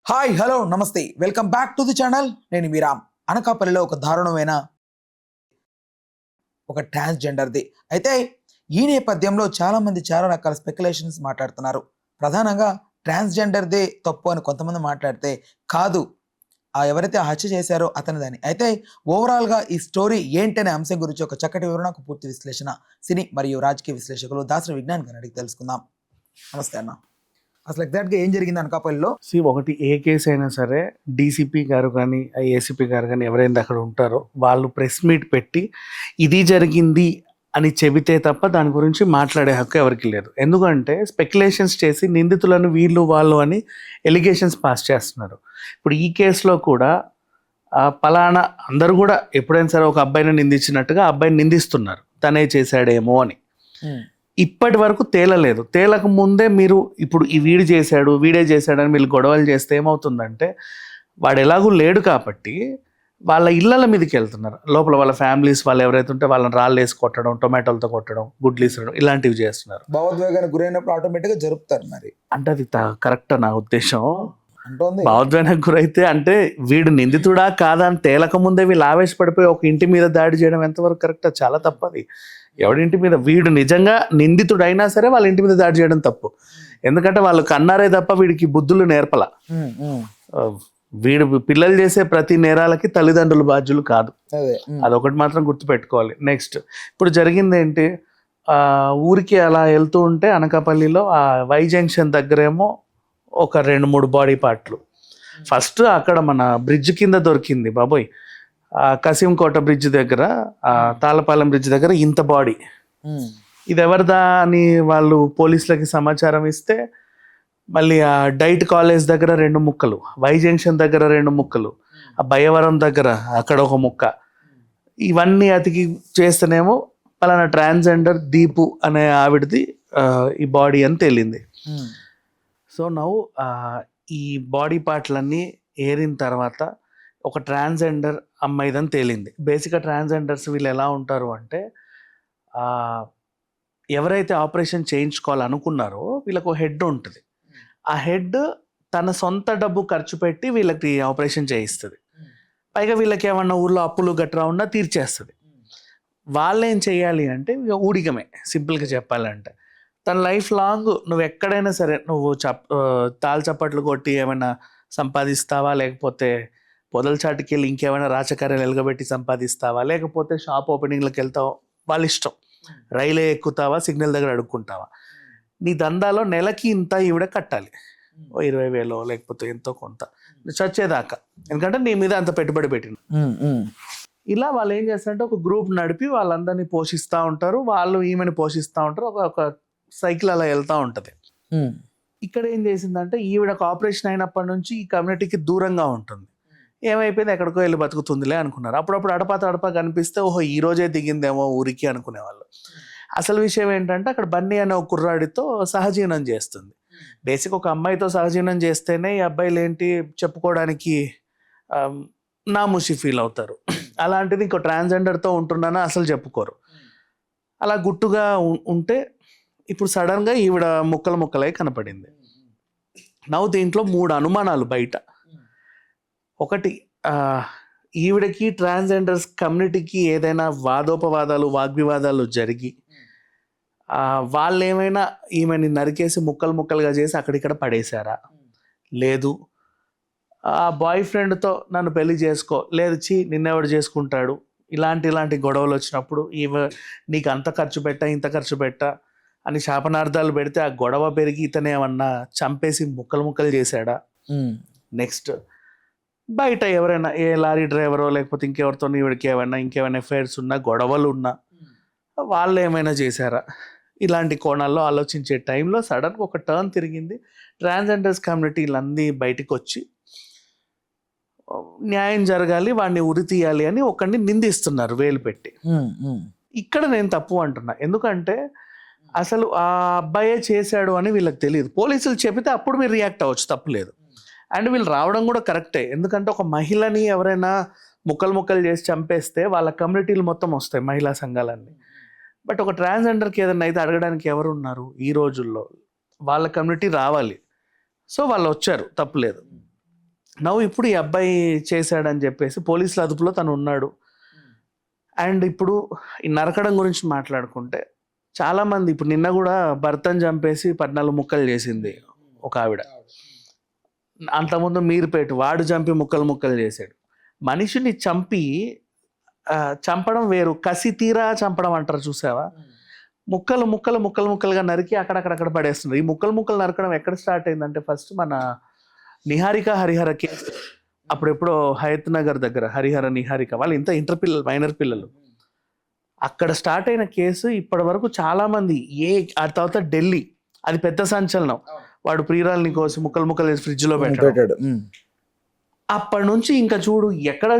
Hi hello నమస్తే welcome back to the channel. నేను మీ రామ్. అనకాపల్లిలో ఒక దారుణమైన ఒక ట్రాన్స్జెండర్ది అయితే ఈ నేపథ్యంలో చాలా రకాల స్పెక్యులేషన్స్ మాట్లాడుతున్నారు. ప్రధానంగా ట్రాన్స్జెండర్దే తప్పు అని కొంతమంది మాట్లాడితే కాదు, ఎవరైతే హత్య చేశారో అతనిదని. అయితే ఓవరాల్గా ఈ స్టోరీ ఏంటనే అంశం గురించి ఒక చక్కటి వివరణ, ఒక పూర్తి విశ్లేషణ సినీ మరియు రాజకీయ విశ్లేషకులు దాసరి విజ్ఞాన్ గారిని అడిగి తెలుసుకుందాం. నమస్తే అన్న. అసలు ఎగ్జాక్ట్గా ఏం జరిగింది అనకాపల్లిలో? ఒకటి ఏ కేసు అయినా సరే డీసీపీ గారు కానీ ఏసీపీ గారు కానీ ఎవరైనా అక్కడ ఉంటారో వాళ్ళు ప్రెస్ మీట్ పెట్టి ఇది జరిగింది అని చెబితే తప్ప దాని గురించి మాట్లాడే హక్కు ఎవరికి లేదు. ఎందుకంటే స్పెక్యులేషన్స్ చేసి నిందితులను వీళ్ళు వాళ్ళు అని ఎలిగేషన్స్ పాస్ చేస్తున్నారు. ఇప్పుడు ఈ కేసులో కూడా పలానా అందరూ కూడా ఎప్పుడైనా సరే ఒక అబ్బాయిని నిందించినట్టుగా అబ్బాయిని నిందిస్తున్నారు, తనే చేశాడేమో అని. ఇప్పటి వరకు తేలలేదు. తేలక ముందే మీరు ఇప్పుడు ఈ వీడే చేశాడని వీళ్ళు గొడవలు చేస్తే ఏమవుతుందంటే వాడు ఎలాగూ లేడు కాబట్టి వాళ్ళ ఇళ్ళ మీదకి వెళ్తున్నారు. లోపల వాళ్ళ ఫ్యామిలీస్ వాళ్ళు ఎవరైతే ఉంటే వాళ్ళని రాళ్ళు వేసి కొట్టడం, టొమాటోలతో కొట్టడం, గుడ్లు ఇసరడం ఇలాంటివి చేస్తున్నారు. భావోద్వేగానికి గురైనప్పుడు ఆటోమేటిక్గా జరుపుతారు. మరి అంటే అది కరెక్ట్ నా ఉద్దేశం. భావోద్వేగానికి గురైతే అంటే వీడు నిందితుడా కాదా అని తేలక ముందే వీళ్ళు ఆవేశపడిపోయి ఒక ఇంటి మీద దాడి చేయడం ఎంతవరకు కరెక్ట్? చాలా తప్పది. ఎవడింటి మీద వీడు నిజంగా నిందితుడు అయినా సరే వాళ్ళ ఇంటి మీద దాడి చేయడం తప్పు. ఎందుకంటే వాళ్ళు కన్నారే తప్ప వీడికి బుద్ధులు నేర్పల. వీడు పిల్లలు చేసే ప్రతి నేరాలకి తల్లిదండ్రులు బాధ్యులు కాదు. అదొకటి మాత్రం గుర్తుపెట్టుకోవాలి. నెక్స్ట్ ఇప్పుడు జరిగింది ఏంటి, ఊరికి అలా వెళ్తూ ఉంటే అనకాపల్లిలో ఆ వై జంక్షన్ దగ్గరేమో ఒక 2-3 బాడీ పార్ట్లు. ఫస్ట్ అక్కడ మన బ్రిడ్జ్ కింద దొరికింది బాబోయ్, కసింకోట బ్రిడ్జ్ దగ్గర, తాళపాలెం బ్రిడ్జ్ దగ్గర ఇంత బాడీ. ఇది ఎవరిదా అని వాళ్ళు పోలీసులకి సమాచారం ఇస్తే మళ్ళీ ఆ డైట్ కాలేజ్ దగ్గర 2 ముక్కలు, వై జంక్షన్ దగ్గర 2 ముక్కలు, ఆ భయవరం దగ్గర అక్కడ ఒక ముక్క, ఇవన్నీ అతికి చేస్తేనేమో పలానా ట్రాన్స్జెండర్ దీపు అనే ఆవిడది ఈ బాడీ అని తేలింది. సో నవ్వు ఈ బాడీ పార్ట్లన్నీ ఏరిన తర్వాత ఒక ట్రాన్స్జెండర్ అమ్మాయిదని తేలింది. బేసిక్గా ట్రాన్స్జెండర్స్ వీళ్ళు ఎలా ఉంటారు అంటే ఎవరైతే ఆపరేషన్ చేయించుకోవాలనుకున్నారో వీళ్ళకు హెడ్ ఉంటుంది. ఆ హెడ్ తన సొంత డబ్బు ఖర్చు పెట్టి వీళ్ళకి ఆపరేషన్ చేయిస్తుంది. పైగా వీళ్ళకి ఏమన్నా ఊర్లో అప్పులు గట్రా ఉన్నా తీర్చేస్తుంది. వాళ్ళు ఏం చేయాలి అంటే ఊడిగమే, సింపుల్గా చెప్పాలంటే. తన లైఫ్ లాంగ్ నువ్వు ఎక్కడైనా సరే నువ్వు తాళ్ళు చప్పట్లు కొట్టి ఏమైనా సంపాదిస్తావా, లేకపోతే పొదల చాటుకి వెళ్ళి ఇంకేమైనా రాచకార్యాలు ఎలగబెట్టి సంపాదిస్తావా, లేకపోతే షాప్ ఓపెనింగ్లకు వెళ్తావా, వాళ్ళ ఇష్టం. రైలే ఎక్కుతావా, సిగ్నల్ దగ్గర అడుక్కుంటావా, నీ దందాలో నెలకి ఇంత ఈవిడ కట్టాలి, 20,000 లేకపోతే ఎంతో కొంత చచ్చేదాకా. ఎందుకంటే నీ మీద అంత పెట్టుబడి పెట్టిన. ఇలా వాళ్ళు ఏం చేస్తారంటే ఒక గ్రూప్ నడిపి వాళ్ళందరినీ పోషిస్తూ ఉంటారు, వాళ్ళు ఈమెను పోషిస్తూ ఉంటారు. ఒక సైకిల్ అలా వెళ్తూ ఉంటుంది. ఇక్కడ ఏం చేసిందంటే ఈవిడకు ఆపరేషన్ అయినప్పటి నుంచి ఈ కమ్యూనిటీకి దూరంగా ఉంటుంది. ఏమైపోయింది, ఎక్కడికో వెళ్ళి బతుకుతుందిలే అనుకున్నారు. అప్పుడప్పుడు అడపా కనిపిస్తే ఓహో ఈ రోజే దిగిందేమో ఊరికి అనుకునేవాళ్ళు. అసలు విషయం ఏంటంటే అక్కడ బన్నీ అనే ఒక కుర్రాడితో సహజీవనం చేస్తుంది. బేసిక్ ఒక అమ్మాయితో సహజీవనం చేస్తేనే ఈ అబ్బాయిలు ఏంటి చెప్పుకోవడానికి నామూషి ఫీల్ అవుతారు. అలాంటిది ఇంకో ట్రాన్స్జెండర్తో ఉంటున్నానా అసలు చెప్పుకోరు. అలా గుట్టుగా ఉంటే ఇప్పుడు సడన్గా ఈవిడ ముక్కలై కనపడింది. నవ్వు దీంట్లో 3 అనుమానాలు బయట. ఒకటి, ఈవిడకి ట్రాన్స్జెండర్స్ కమ్యూనిటీకి ఏదైనా వాదోపవాదాలు వాగ్వివాదాలు జరిగి వాళ్ళు ఏమైనా ఈమెని నరికేసి ముక్కలుగా చేసి అక్కడిక్కడ పడేశారా, లేదు ఆ బాయ్ ఫ్రెండ్తో నన్ను పెళ్లి చేసుకో, లేదు నిన్నెవడు చేసుకుంటాడు, ఇలాంటి గొడవలు వచ్చినప్పుడు నీకు అంత ఖర్చు పెట్టా ఇంత ఖర్చు పెట్టా అని శాపనార్థాలు పెడితే ఆ గొడవ పెరిగి ఇతనేమన్నా చంపేసి ముక్కలు చేశాడా. నెక్స్ట్, బయట ఎవరైనా ఏ లారీ డ్రైవరో లేకపోతే ఇంకెవరితో ఈవిడికి ఇంకేమైనా అఫైర్స్ ఉన్నా, గొడవలు ఉన్నా వాళ్ళు ఏమైనా చేశారా, ఇలాంటి కోణాల్లో ఆలోచించే టైంలో సడన్గా ఒక టర్న్ తిరిగింది. ట్రాన్స్జెండర్స్ కమ్యూనిటీలన్నీ బయటకు వచ్చి న్యాయం జరగాలి, వాడిని ఉరి తీయాలి అని ఒకరిని నిందిస్తున్నారు వేలు పెట్టి. ఇక్కడ నేను తప్పు అంటున్నా. ఎందుకంటే అసలు ఆ అబ్బాయే చేశాడు అని వీళ్ళకి తెలియదు. పోలీసులు చెబితే అప్పుడు మీరు రియాక్ట్ అవ్వచ్చు, తప్పులేదు. అండ్ వీళ్ళు రావడం కూడా కరెక్టే. ఎందుకంటే ఒక మహిళని ఎవరైనా ముక్కలు చేసి చంపేస్తే వాళ్ళ కమ్యూనిటీలు మొత్తం వస్తాయి, మహిళా సంఘాలన్నీ. బట్ ఒక ట్రాన్స్జెండర్కి ఏదైనా అయితే అడగడానికి ఎవరు ఉన్నారు ఈ రోజుల్లో? వాళ్ళ కమ్యూనిటీ రావాలి. సో వాళ్ళు వచ్చారు, తప్పులేదు. ఇప్పుడు ఈ అబ్బాయి చేశాడని చెప్పేసి పోలీసుల అదుపులో తను ఉన్నాడు. అండ్ ఇప్పుడు ఈ నరకడం గురించి మాట్లాడుకుంటే చాలా మంది, ఇప్పుడు నిన్న కూడా భర్తను చంపేసి 14 ముక్కలు చేసింది ఒక ఆవిడ. అంతకుముందు మీరుపేట వాడు చంపి ముక్కలు చేశాడు. మనిషిని చంపి చంపడం వేరు, కసి తీరా చంపడం అంటారు చూసావా? ముక్కలుగా నరికి అక్కడక్కడ పడేస్తున్నారు. ఈ ముక్కలు నరకడం ఎక్కడ స్టార్ట్ అయిందంటే ఫస్ట్ మన నిహారిక హరిహర కేసు అప్పుడెప్పుడో హయత్ నగర్ దగ్గర నిహారిక వాళ్ళు ఇంటర్ పిల్లలు, మైనర్ పిల్లలు, అక్కడ స్టార్ట్ అయిన కేసు ఇప్పటి వరకు చాలా మంది ఆ తర్వాత ఢిల్లీ అది పెద్ద సంచలనం. వాడు ప్రియురాల్ని కోసి ముక్కలు వేసి ఫ్రిడ్జ్ లో పెట్టాడు. అప్పటి నుంచి ఇంకా ఎక్కడ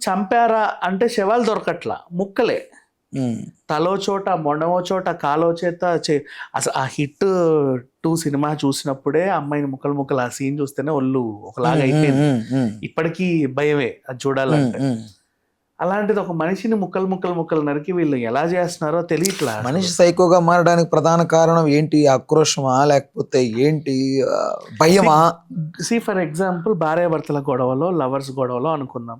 చంపారా అంటే శవాలు దొరకట్లా, ముక్కలే. తలో చోట, మొండమో చోట, కాలో చేత. అసలు ఆ హిట్ 2 సినిమా చూసినప్పుడే అమ్మాయిని ముక్కలు ఆ సీన్ చూస్తేనే ఒళ్ళు ఒకలాగా అయిపోయింది. ఇప్పటికీ భయమే అది చూడాలంటే. అలాంటిది ఒక మనిషిని ముక్కలు నరికి వీళ్ళు ఎలా చేస్తున్నారో తెలియట్లా. మనిషి సైకోగా మారడానికి ప్రధాన కారణం ఏంటి? ఆక్రోషమా లేకపోతే ఏంటి? భయమా? ఫర్ ఎగ్జాంపుల్ భార్యాభర్తల గొడవలో, లవర్స్ గొడవలో అనుకుందాం.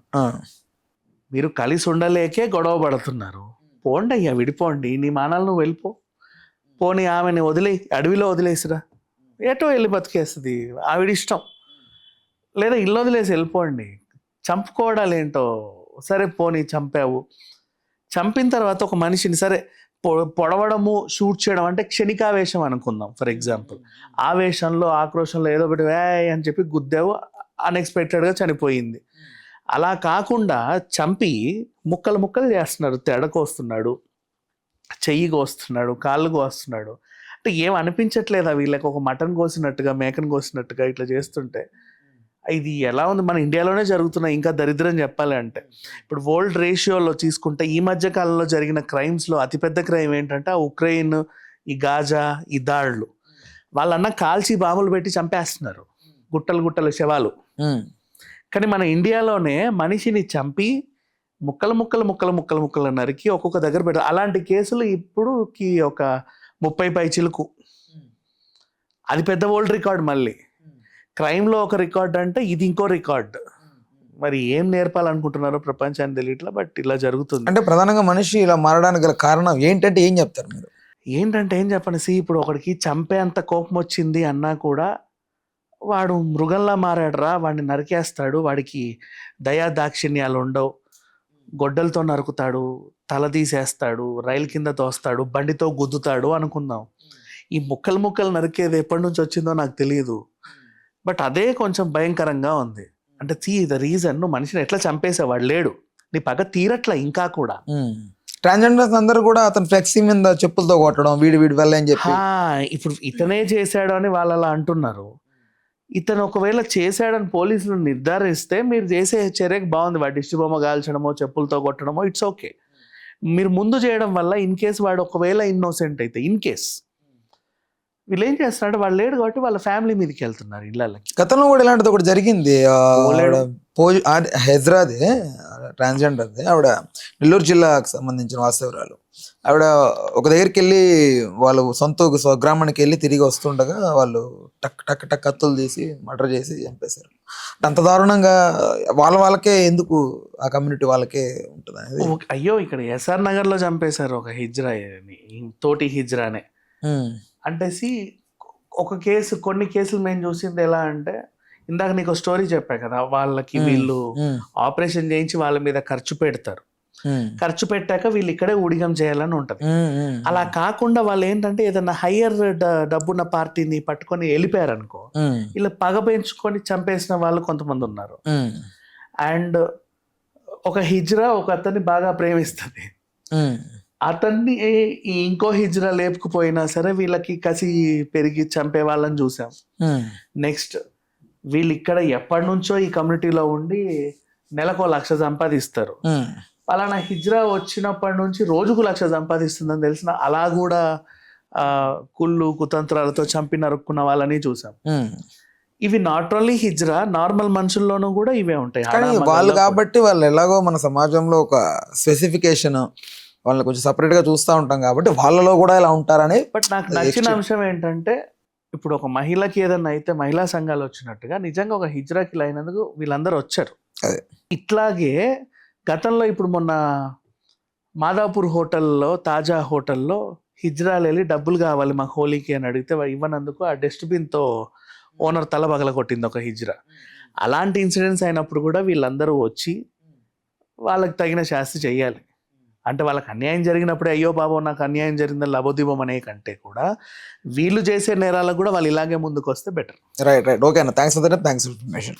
మీరు కలిసి ఉండలేకే గొడవ పడుతున్నారు. పోండి అయ్యా, విడిపోండి, నీ మానాలు నువ్వు వెళ్ళిపో. పోనీ ఆమెని అడవిలో వదిలేసిరా, ఎటో వెళ్ళి బతికేస్తుంది, ఆవిడ ఇష్టం. లేదా ఇల్లు వదిలేసి వెళ్ళిపోండి. చంపుకోవడాలు ఏంటో సరే, పోనీ చంపావు. చంపిన తర్వాత ఒక మనిషిని సరే పొడవడము, షూట్ చేయడం అంటే క్షణికావేశం అనుకుందాం. ఫర్ ఎగ్జాంపుల్ ఆవేశంలో, ఆక్రోషంలో ఏదో ఒకటి అని చెప్పి గుద్దావు, అన్ఎక్స్పెక్టెడ్గా చనిపోయింది. అలా కాకుండా చంపి ముక్కలు చేస్తున్నారు. తెడకోస్తున్నాడు, చెయ్యి కోస్తున్నాడు, కాళ్ళు కోస్తున్నాడు. అంటే ఏం అనిపించట్లేదా వీళ్ళకి? ఒక మటన్ కోసినట్టుగా, మేకను కోసినట్టుగా ఇట్లా చేస్తుంటే ఇది ఎలా ఉంది? మన ఇండియాలోనే జరుగుతున్నాయి. ఇంకా దరిద్రం చెప్పాలి అంటే ఇప్పుడు వరల్డ్ రేషియోలో తీసుకుంటే ఈ మధ్య కాలంలో జరిగిన క్రైమ్స్లో అతిపెద్ద క్రైమ్ ఏంటంటే ఆ ఉక్రెయిన్, ఈ గాజా, ఈ దాడులు. వాళ్ళన్నా కాల్చి బాంబులు పెట్టి చంపేస్తున్నారు, గుట్టలు శవాలు. కానీ మన ఇండియాలోనే మనిషిని చంపి ముక్కలు నరికి ఒక్కొక్క దగ్గర పెట్టారు. అలాంటి కేసులు ఇప్పుడుకి ఒక 30 పైచిలకు. అది పెద్ద వరల్డ్ రికార్డ్. మళ్ళీ క్రైమ్లో ఒక రికార్డ్ అంటే ఇది ఇంకో రికార్డ్. మరి ఏం నేర్పాలనుకుంటున్నారో ప్రపంచాన్ని తెలియట్లా, బట్ ఇలా జరుగుతుంది. అంటే ప్రధానంగా మనిషి ఇలా మారడానికి గల కారణం ఏంటంటే ఏం చెప్తారు మీరు? ఏం చెప్పండి. ఇప్పుడు ఒకడికి చంపేంత కోపం వచ్చింది అన్నా కూడా వాడు మృగంలా మారాడురా, వాడిని నరికేస్తాడు, వాడికి దయా దాక్షిణ్యాలు ఉండవు, గొడ్డలతో నరుకుతాడు, తల తీసేస్తాడు, రైలు కింద తోస్తాడు, బండితో గుద్దుతాడు అనుకుందాం. ఈ ముక్కలు నరికేది ఎప్పటి నుంచి వచ్చిందో నాకు తెలియదు, బట్ అదే కొంచెం భయంకరంగా ఉంది. అంటే ద రీజన్ నువ్వు మనిషిని ఎట్లా చంపేసేవాడు లేడు, నీ పగ తీరట్లా ఇంకా కూడా. ట్రాన్స్జెండర్స్ అందరూ కూడా అతను ఫ్లెక్సీ మీద చెప్పులతో కొట్టడం, వీడి వల్ల అని చెప్పి ఇప్పుడు ఇతనే చేశాడు అని వాళ్ళు అలా అంటున్నారు. ఇతను ఒకవేళ చేశాడని పోలీసులు నిర్ధారిస్తే మీరు చేసే చర్యకు బాగుంది. వాడి దిష్టి బొమ్మ కాల్చడమో, చెప్పులతో కొట్టడమో, ఇట్స్ ఓకే. మీరు ముందు చేయడం వల్ల ఇన్ కేస్ వాడు ఒకవేళ ఇన్నోసెంట్ అయితే, ఇన్ కేస్ వీళ్ళు ఏం చేస్తున్నారంటే వాడు లేడు కాబట్టి వాళ్ళ ఫ్యామిలీ మీదకి వెళ్తున్నారు ఇళ్ళకి. గతంలో కూడా ఇలాంటిది ఒకటి జరిగింది. హెజ్రాది ట్రాన్స్జెండర్ది, ఆవిడ నెల్లూరు జిల్లాకు సంబంధించిన వాస్తవరాలు. ఆవిడ ఒక దగ్గరికి వెళ్ళి వాళ్ళు స్వగ్రామానికి వెళ్ళి తిరిగి వస్తుండగా వాళ్ళు టక్ కత్తులు తీసి మర్డర్ చేసి చంపేశారు. అంత దారుణంగా వాళ్ళకే ఎందుకు ఆ కమ్యూనిటీ వాళ్ళకే ఉంటుంది అనేది. అయ్యో, ఇక్కడ ఎస్ఆర్ నగర్ లో చంపేశారు ఒక హిజ్రా, తోటి హిజ్రానే. అంటే ఒక కేసు, కొన్ని కేసులు మేము చూసింది ఎలా అంటే, ఇందాక నీకు స్టోరీ చెప్పా కదా, వాళ్ళకి వీళ్ళు ఆపరేషన్ చేయించి వాళ్ళ మీద ఖర్చు పెడతారు. ఖర్చు పెట్టాక వీళ్ళు ఇక్కడే ఊడిగం చేయాలని ఉంటది. అలా కాకుండా వాళ్ళు ఏంటంటే ఏదైనా హయ్యర్ డబ్బున్న పార్టీని పట్టుకొని వెళ్ళిపోయారు అనుకో, ఇలా పగ పెంచుకొని చంపేసిన వాళ్ళు కొంతమంది ఉన్నారు. అండ్ ఒక హిజ్రా ఒక అతన్ని బాగా ప్రేమిస్తుంది, అతన్ని ఇంకో హిజ్రా లేపుకుపోయినా సరే వీళ్ళకి కసి పెరిగి చంపే వాళ్ళని చూసాం. నెక్స్ట్ వీళ్ళు ఇక్కడ ఎప్పటి నుంచో ఈ కమ్యూనిటీలో ఉండి నెలకు 1,00,000 సంపాదిస్తారు. పలానా హిజ్రా వచ్చినప్పటి నుంచి రోజుకు 1,00,000 సంపాదిస్తుందని తెలిసిన అలా కూడా కుళ్ళు కుతంత్రాలతో చంపి నరుక్కున్న వాళ్ళని చూసాం. ఇవి నాట్ ఓన్లీ హిజ్రా, నార్మల్ మనుషుల్లోనూ కూడా ఇవే ఉంటాయి. వాళ్ళు కాబట్టి వాళ్ళు ఎలాగో మన సమాజంలో ఒక స్పెసిఫికేషన్, వాళ్ళని కొంచెం సపరేట్ గా చూస్తూ ఉంటాం కాబట్టి వాళ్ళలో కూడా ఇలా ఉంటారని. బట్ నాకు నచ్చిన అంశం ఏంటంటే ఇప్పుడు ఒక మహిళకి ఏదన్నా అయితే మహిళా సంఘాలు వచ్చినట్టుగా నిజంగా ఒక హిజ్రాకి అయినందుకు వీళ్ళందరూ వచ్చారు. అదే. ఇట్లాగే గతంలో ఇప్పుడు మొన్న మాదాపూర్ హోటల్లో, తాజా హోటల్లో హిజ్రాలు వెళ్ళి డబ్బులు కావాలి మాకు హోలీకి అని అడిగితే ఇవ్వనందుకు ఆ డస్ట్బిన్తో ఓనర్ తల పగల కొట్టింది ఒక హిజ్రా. అలాంటి ఇన్సిడెంట్స్ అయినప్పుడు కూడా వీళ్ళందరూ వచ్చి వాళ్ళకి తగిన శాస్తి చేయాలి. అంటే వాళ్ళకి అన్యాయం జరిగినప్పుడే అయ్యో బాబో నాకు అన్యాయం జరిగిందని లబోదిబం అనే కంటే కూడా వీళ్ళు చేసే నేరాలకు కూడా వాళ్ళు ఇలాగే ముందుకు వస్తే బెటర్. రైట్. ఓకే అన్న, థ్యాంక్స్ ఫర్ ఇన్ఫర్మేషన్.